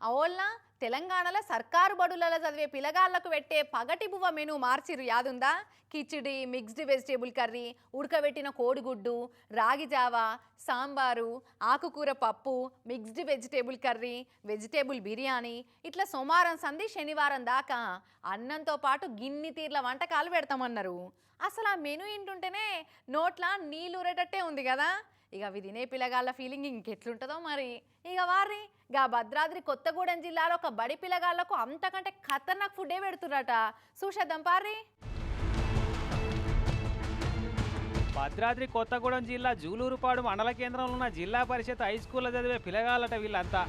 అవునా తెలంగాణలో సర్కారు బడులలో చదివే పిల్లగాళ్లకు పెట్టే పగటి బువ్వ మెనూ మార్చిరు యాదుందా? కిచిడి, మిక్స్డ్ వెజిటేబుల్ కర్రీ, ఉడకబెట్టిన కోడిగుడ్డు, రాగి జావా, సాంబారు, ఆకుకూర పప్పు, mixed vegetable curry, vegetable biryani ఇట్లా సోమవారం సంధి శనివారం దాకా అన్నంతో పాటు గిన్ని తీర్ల వంటకాలు పెడతామన్నారు. అసలు ఆ మెనూ ఇంటుంటేనే నోట్ల నీళ్ళూరేటట్టే ఉంది కదా. ఇక అవి తినే పిల్లగాళ్ళ ఫీలింగ్ ఇంకెట్లుంటుందో మరి. ఇక వారి గా భద్రాద్రి కొత్తగూడెం జిల్లాలో ఒక బడి పిల్లగాళ్లకు అంతకంటే ఖతర్నాక్ ఫుడ్డే పెడుతురట. చూసేద్దాం పారి. భద్రాద్రి కొత్తగూడెం జిల్లా జూలూరుపాడు మండల కేంద్రంలో ఉన్న జిల్లా పరిషత్ హై స్కూల్లో చదివే పిల్లగాళ్ళట వీళ్ళంతా.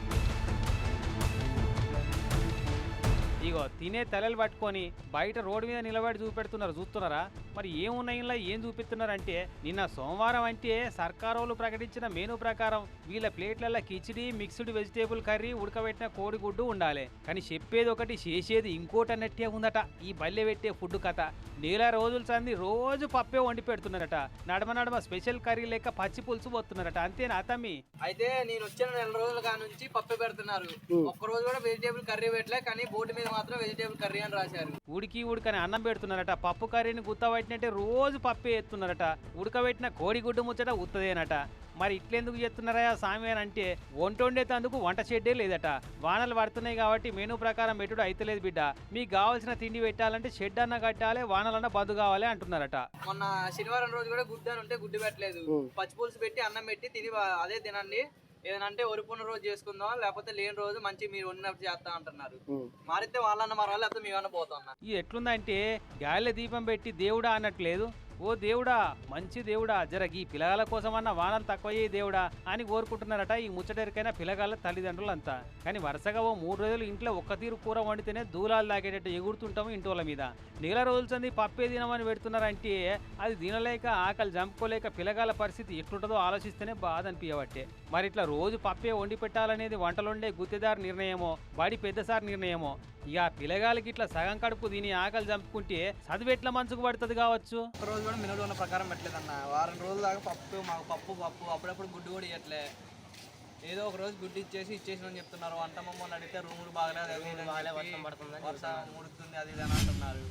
ఇగో తినే తలలు పట్టుకొని బయట రోడ్డు మీద నిలబడి చూపెడుతున్నారు. చూస్తున్నారా? మరి ఏమున్నాయిలా ఏం చూపిస్తున్నారంటే నిన్న సోమవారం అంటే సర్కారోళ్ళు ప్రకటించిన మెనూ ప్రకారం వీళ్ళ ప్లేట్లలో కిచిడి, మిక్స్డ్ వెజిటేబుల్ కర్రీ, ఉడకబెట్టిన కోడిగుడ్డు ఉండాలి. కానీ చెప్పేది ఒకటి చేసేది ఇంకోటి అన్నట్టే ఉందట ఈ బల్లె పెట్టే ఫుడ్ కథ. నెల రోజుల సంది రోజు పప్పే వండి పెడుతున్నారట. నడమ స్పెషల్ కర్రీ లెక్క పచ్చి పులుసు పోతున్నారట. అంతేనా తమ్మి? అయితే నేను వచ్చిన 4 రోజుల నుంచి పప్పే పెడుతున్నారు. ఒక్కరోజు కూడా వెజిటేబుల్ కర్రీ పెట్టలే, కానీ బోర్డు మీద మాత్రం వెజిటేబుల్ కర్రీ అని రాశారు. ఉడికని అన్నం పెడుతున్నారట. పప్పు కర్రీని గుత్తబట్టినట్టే రోజు పప్పే ఎత్తున్నారట. ఉడకబెట్టిన కోడిగుడ్డు ముచ్చట ఉత్తదేనట. మరి ఇట్లెందుకు చేస్తున్నారా సామి అని అంటే వంటేతందుకు వంట షెడ్డే లేదట. వానలు పడుతున్నాయి కాబట్టి మెనూ ప్రకారం పెట్టుడు అయితలేదు బిడ్డ. మీకు కావాల్సిన తిండి పెట్టాలంటే షెడ్ అన్న కట్టాలి, వానలన్న బంద్ కావాలి అంటున్నారట. మొన్న శనివారం రోజు కూడా గుడ్డు అని ఉంటే గుడ్డు పెట్టలేదు. పచ్చి పులుసు పెట్టి అన్నం పెట్టి తిని అదే తినండి, ఏదంటే ఒరుపున్న రోజు చేసుకుందాం, లేకపోతే లేని రోజు మంచి మీరు ఉన్నప్పుడు చేస్తా అంటున్నారు. మారితే వాళ్ళన్న మారాలి, లేకపోతే మేమన్నా పోతాం. ఇది ఎట్లుందంటే గాలిలో దీపం పెట్టి దేవుడా అన్నట్లేదు. ఓ దేవుడా, మంచి దేవుడా, జర ఈ పిల్లగాల కోసమన్నా వానలు తక్కువయ్యే దేవుడా అని కోరుకుంటున్నారట ఈ ముచ్చటరికైనా పిల్లగాళ్ళ తల్లిదండ్రులంతా. కానీ వరుసగా ఓ 3 రోజులు ఇంట్లో ఒక్క తీరు కూర వండితేనే దూలాలు తాగేటట్టు ఎగురుతుంటాము ఇంటోళ్ళ మీద. నెల రోజుల సంది పప్పే తినమని పెడుతున్నారంటే అది తినలేక ఆకలి జంపుకోలేక పిల్లగాళ్ళ పరిస్థితి ఎట్లుంటుందో ఆలోచిస్తేనే బాధ అనిపించబట్టే. మరి ఇట్లా రోజు పప్పే వండి పెట్టాలనేది వంటలుండే గుత్తేదారు నిర్ణయమో బడి పెద్దసారి నిర్ణయమో. ఇక పిల్లగాలకి ఇట్లా సగం కడుపు తిని ఆకలి చంపుకుంటే చదువు ఎట్లా మంచుకు పడుతుంది కావచ్చు. ఒక రోజు కూడా మెనూలో ఉన్న ప్రకారం పెట్టలేదన్న. వారం రోజుల దాకా మాకు పప్పు అప్పుడప్పుడు గుడ్డు కూడా ఇవ్వట్లే. ఏదో ఒక రోజు గుడ్డు ఇచ్చేసిన చెప్తున్నారు. వంట మమ్మల్ని అడిగితే రూములు బాగలేదు, వర్షం ముడుతుంది అది ఇది అని అంటున్నారు.